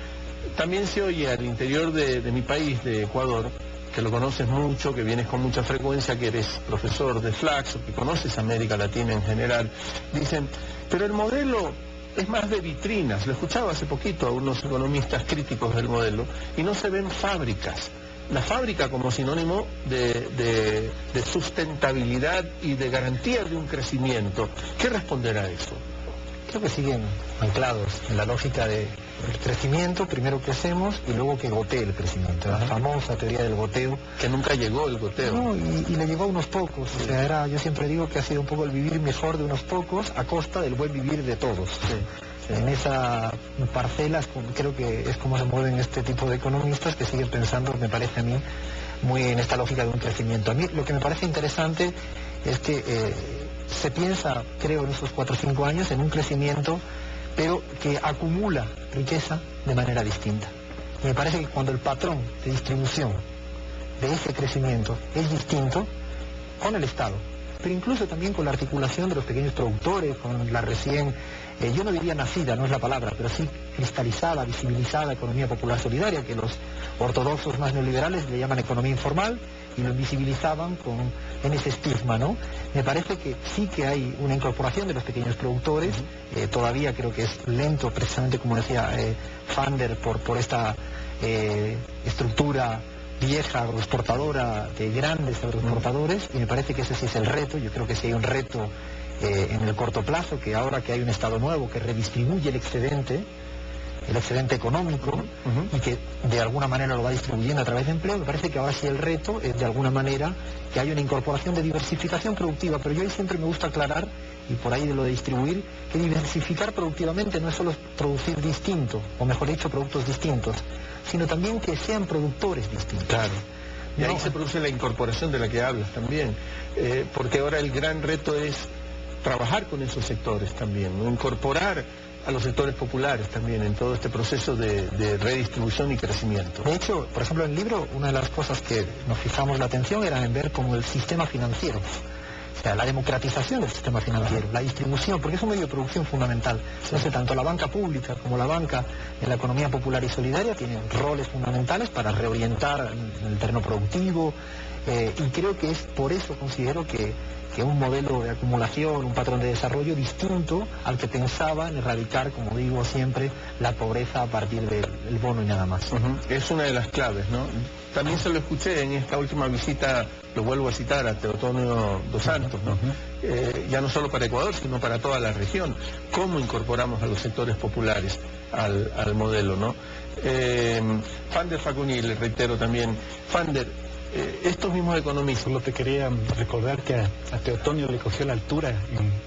también se oye al interior de mi país, de Ecuador, que lo conoces mucho, que vienes con mucha frecuencia, que eres profesor de Flaxo, que conoces América Latina en general. Dicen, pero el modelo es más de vitrinas. Lo escuchaba hace poquito a unos economistas críticos del modelo, y no se ven fábricas. La fábrica como sinónimo de sustentabilidad y de garantía de un crecimiento. ¿Qué responderá a eso? Creo que siguen anclados en la lógica de el crecimiento, primero crecemos y luego que gotee el crecimiento. La famosa teoría del goteo. Que nunca llegó el goteo. No, y le llegó a unos pocos. Sí. O sea, yo siempre digo que ha sido un poco el vivir mejor de unos pocos a costa del buen vivir de todos. Sí. En esa parcela creo que es como se mueven este tipo de economistas que siguen pensando, me parece a mí, muy en esta lógica de un crecimiento. A mí lo que me parece interesante es que se piensa, creo, en esos 4 o 5 años en un crecimiento, pero que acumula riqueza de manera distinta. Y me parece que cuando el patrón de distribución de ese crecimiento es distinto con el Estado, pero incluso también con la articulación de los pequeños productores, con la recién, yo no diría nacida, no es la palabra, pero sí cristalizada, visibilizada economía popular solidaria, que los ortodoxos más neoliberales le llaman economía informal, y lo invisibilizaban en ese estigma, ¿no? Me parece que sí que hay una incorporación de los pequeños productores, todavía creo que es lento, precisamente como decía Fander, por esta estructura vieja agroexportadora de grandes agroexportadores, y me parece que ese sí es el reto. Yo creo que sí hay un reto en el corto plazo, que ahora que hay un Estado nuevo que redistribuye el excedente económico, y que de alguna manera lo va distribuyendo a través de empleo, me parece que ahora sí el reto es de alguna manera que hay una incorporación de diversificación productiva, pero yo ahí siempre me gusta aclarar, y por ahí de lo de distribuir, que diversificar productivamente no es solo producir distinto, o mejor dicho, productos distintos, sino también que sean productores distintos. Claro. Y ahí No, se produce la incorporación de la que hablas también, porque ahora el gran reto es trabajar con esos sectores también, ¿no? Incorporar a los sectores populares también en todo este proceso de redistribución y crecimiento. De hecho, por ejemplo, en el libro, una de las cosas que nos fijamos la atención era en ver como el sistema financiero, o sea, la democratización del sistema financiero, la distribución, porque es un medio de producción fundamental. Entonces, tanto la banca pública como la banca en la economía popular y solidaria tienen roles fundamentales para reorientar el terreno productivo, y creo que es por eso, considero que un modelo de acumulación, un patrón de desarrollo distinto al que pensaba en erradicar, como digo siempre, la pobreza a partir del bono y nada más. Es una de las claves, ¿no? También se lo escuché en esta última visita, lo vuelvo a citar, a Teotonio dos Santos, ¿no? Ya no solo para Ecuador, sino para toda la región. ¿Cómo incorporamos a los sectores populares al modelo, ¿no? Fander Facuní, le reitero también, Fander, estos mismos economistas... Solo te quería recordar que a Teotonio le cogió la altura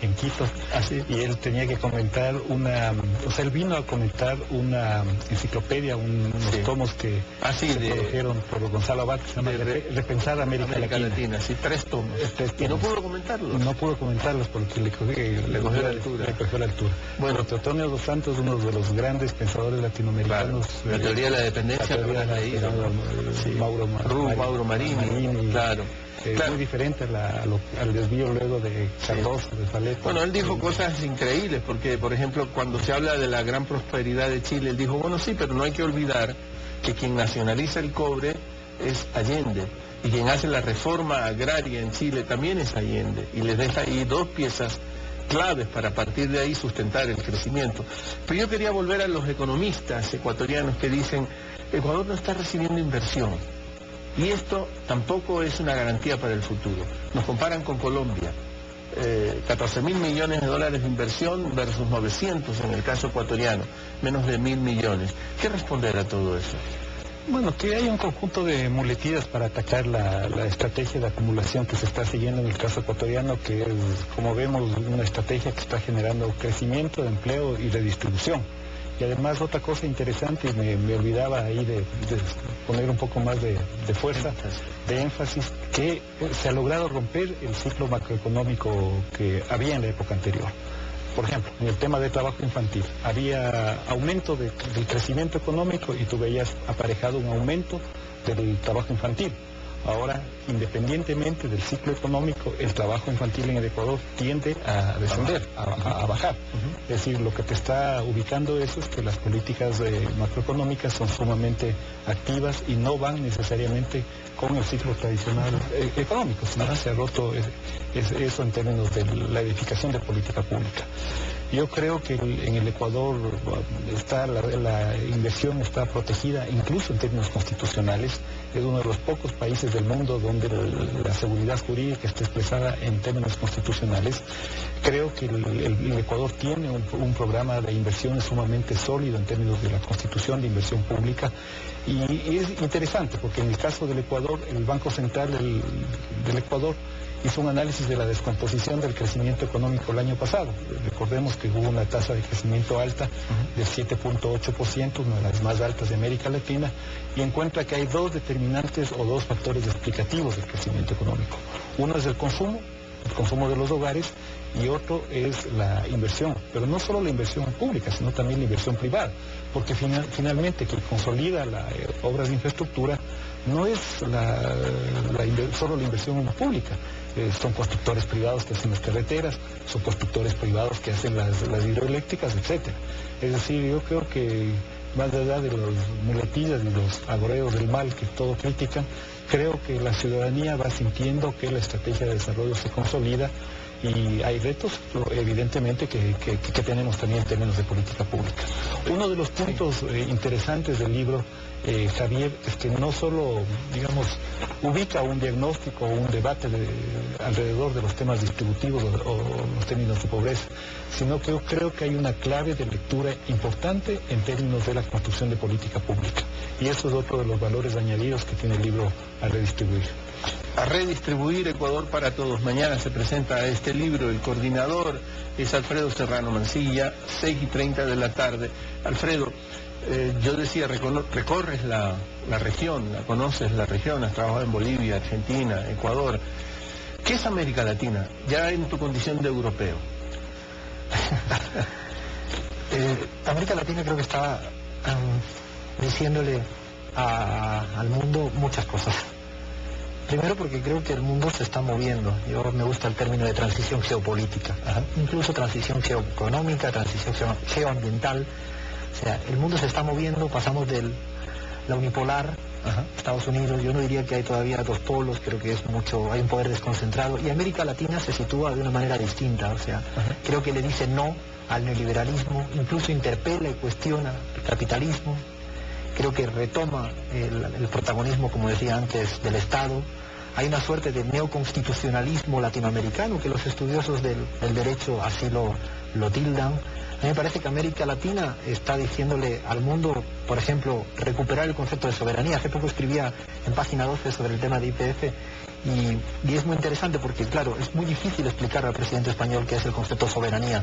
en Quito. Así. Y él tenía que comentar él vino a comentar una enciclopedia, unos tomos que se produjeron por Gonzalo Abad, que se llama Repensar América Latina. Sí, 3 tomos. Y no pudo comentarlos. No pudo comentarlos porque le cogió la altura. Bueno, Teotonio dos Santos, uno de los grandes pensadores latinoamericanos. Claro, la teoría de la dependencia, Mauro Marini, claro. Muy diferente al desvío luego de Cardoso, de Faleta. Bueno, él dijo cosas increíbles, porque, por ejemplo, cuando se habla de la gran prosperidad de Chile, él dijo, bueno, sí, pero no hay que olvidar que quien nacionaliza el cobre es Allende, y quien hace la reforma agraria en Chile también es Allende, y les deja ahí 2 piezas claves para a partir de ahí sustentar el crecimiento. Pero yo quería volver a los economistas ecuatorianos que dicen, Ecuador no está recibiendo inversión. Y esto tampoco es una garantía para el futuro. Nos comparan con Colombia, 14.000 millones de dólares de inversión versus 900 en el caso ecuatoriano, menos de 1.000 millones. ¿Qué responder a todo eso? Bueno, que hay un conjunto de muletillas para atacar la estrategia de acumulación que se está siguiendo en el caso ecuatoriano, que es, como vemos, una estrategia que está generando crecimiento, empleo y redistribución. Y además otra cosa interesante, y me olvidaba ahí de poner un poco más de fuerza, de énfasis, que se ha logrado romper el ciclo macroeconómico que había en la época anterior. Por ejemplo, en el tema de trabajo infantil, había aumento del crecimiento económico y tú veías aparejado un aumento del trabajo infantil. Ahora, independientemente del ciclo económico, el trabajo infantil en el Ecuador tiende a descender, a bajar. Es decir, lo que te está ubicando eso es que las políticas macroeconómicas son sumamente activas y no van necesariamente con el ciclo tradicional económico, sino se ha roto eso en términos de la edificación de política pública. Yo creo que en el Ecuador la inversión está protegida incluso en términos constitucionales. Es uno de los pocos países del mundo donde la seguridad jurídica está expresada en términos constitucionales. Creo que el Ecuador tiene un programa de inversiones sumamente sólido en términos de la Constitución de inversión pública. Y es interesante porque en el caso del Ecuador, el Banco Central del Ecuador hizo un análisis de la descomposición del crecimiento económico el año pasado. Recordemos que hubo una tasa de crecimiento alta del 7.8%, una de las más altas de América Latina, y encuentra que hay dos determinantes o dos factores explicativos del crecimiento económico. Uno es el consumo de los hogares, y otro es la inversión, pero no solo la inversión pública, sino también la inversión privada, porque finalmente quien consolida las obras de infraestructura no es solo la inversión pública. Son constructores privados que hacen las carreteras, son constructores privados que hacen las hidroeléctricas, etc. Es decir, yo creo que más allá de los muletillas y los agoreos del mal que todo critican, creo que la ciudadanía va sintiendo que la estrategia de desarrollo se consolida y hay retos, evidentemente, que tenemos también en términos de política pública. Uno de los puntos interesantes del libro, Javier, es que no solo, digamos, ubica un diagnóstico o un debate alrededor de los temas distributivos o los términos de pobreza, sino que yo creo que hay una clave de lectura importante en términos de la construcción de política pública. Y eso es otro de los valores añadidos que tiene el libro a redistribuir. A redistribuir Ecuador para todos. Mañana se presenta este libro, el coordinador es Alfredo Serrano Mancilla, 6:30 de la tarde. Alfredo, yo decía, recorres la región, conoces la región, has trabajado en Bolivia, Argentina, Ecuador. ¿Qué es América Latina, ya en tu condición de europeo? América Latina creo que está diciéndole al mundo muchas cosas. Primero porque creo que el mundo se está moviendo. Yo me gusta el término de transición geopolítica, incluso transición geoeconómica, transición geoambiental. O sea, el mundo se está moviendo, pasamos de la unipolar, Estados Unidos, yo no diría que hay todavía dos polos, creo que hay un poder desconcentrado, y América Latina se sitúa de una manera distinta. O sea, creo que le dice no al neoliberalismo, incluso interpela y cuestiona el capitalismo. Creo que retoma el protagonismo, como decía antes, del Estado. Hay una suerte de neoconstitucionalismo latinoamericano que los estudiosos del derecho así lo tildan. A mí me parece que América Latina está diciéndole al mundo, por ejemplo, recuperar el concepto de soberanía. Hace poco escribía en página 12 sobre el tema de YPF y es muy interesante porque, claro, es muy difícil explicar al presidente español qué es el concepto de soberanía.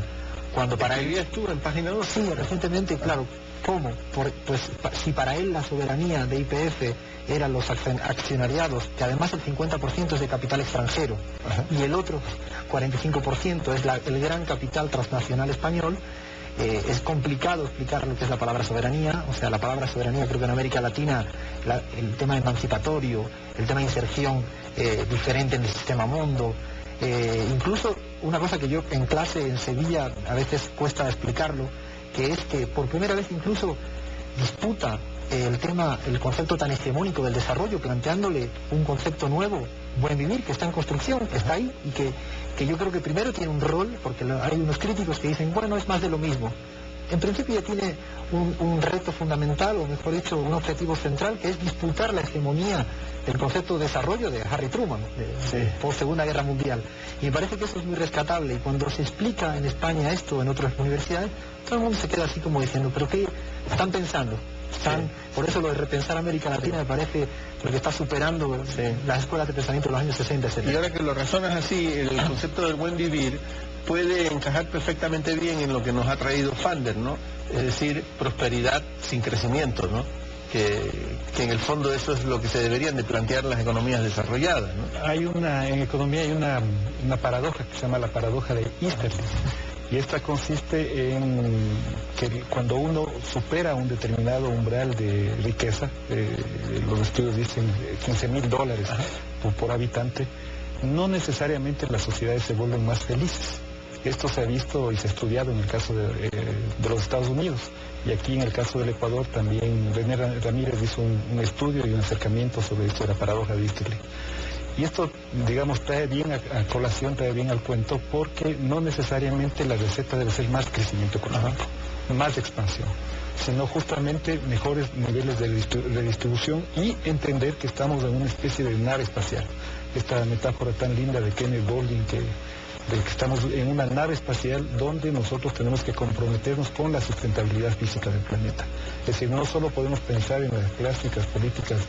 Cuando para él... ¿Estuvo en página 12? Sí, recientemente, claro. ¿Cómo? Pues si para él la soberanía de YPF eran los accionariados, que además el 50% es de capital extranjero, y el otro 45% es el gran capital transnacional español, es complicado explicar lo que es la palabra soberanía. O sea, la palabra soberanía creo que en América Latina, el tema emancipatorio, el tema de inserción diferente en el sistema mundo, incluso una cosa que yo en clase en Sevilla a veces cuesta explicarlo, que es que por primera vez incluso disputa el concepto tan hegemónico del desarrollo, planteándole un concepto nuevo, buen vivir, que está en construcción, que está ahí, y que yo creo que primero tiene un rol, porque hay unos críticos que dicen, bueno, es más de lo mismo. En principio ya tiene un reto fundamental, o mejor dicho, un objetivo central, que es disputar la hegemonía del concepto de desarrollo de Harry Truman, post Segunda Guerra Mundial. Y me parece que eso es muy rescatable, y cuando se explica en España esto, en otras universidades, todo el mundo se queda así como diciendo, ¿pero qué están pensando? Por eso lo de repensar América Latina me parece porque está superando las escuelas de pensamiento de los años 60, 70. Y ahora que lo razonas así, el concepto del buen vivir puede encajar perfectamente bien en lo que nos ha traído Fander, ¿no? Es decir, prosperidad sin crecimiento, ¿no? Que en el fondo eso es lo que se deberían de plantear las economías desarrolladas, ¿no? En economía hay una paradoja que se llama la paradoja de Easterlin. Y esta consiste en que cuando uno supera un determinado umbral de riqueza, los estudios dicen $15,000 por habitante, no necesariamente las sociedades se vuelven más felices, Esto se ha visto y se ha estudiado en el caso de los Estados Unidos. Y aquí en el caso del Ecuador también René Ramírez hizo un estudio y un acercamiento sobre esto de la paradoja de Stirling. Y esto, digamos, trae bien a colación, trae bien al cuento, porque no necesariamente la receta debe ser más crecimiento económico, más expansión, sino justamente mejores niveles de redistribución y entender que estamos en una especie de nave espacial. Esta metáfora tan linda de Kenneth Boulding, de que estamos en una nave espacial donde nosotros tenemos que comprometernos con la sustentabilidad física del planeta. Es decir, no solo podemos pensar en las clásicas políticas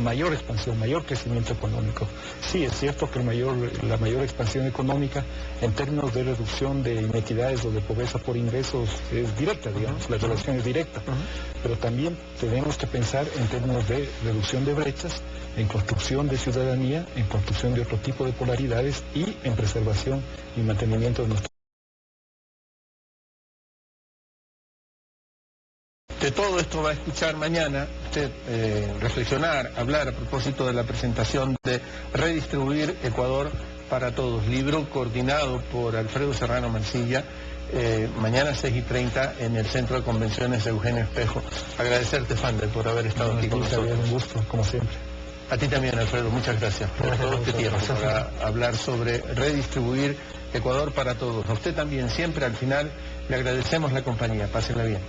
mayor expansión, mayor crecimiento económico. Sí, es cierto que la mayor expansión económica en términos de reducción de inequidades o de pobreza por ingresos es directa, digamos, la relación es directa, pero también tenemos que pensar en términos de reducción de brechas, en construcción de ciudadanía, en construcción de otro tipo de polaridades y en preservación y mantenimiento de nuestro. De todo esto va a escuchar mañana usted reflexionar, hablar a propósito de la presentación de Redistribuir Ecuador para Todos, libro coordinado por Alfredo Serrano Mancilla, mañana 6:30 en el Centro de Convenciones de Eugenio Espejo. Agradecerte, Fander, por haber estado aquí con nosotros. Un gusto, como siempre. A ti también, Alfredo, muchas gracias por todo este tiempo para hablar sobre Redistribuir Ecuador para Todos. A usted también, siempre al final le agradecemos la compañía. Pásenla bien.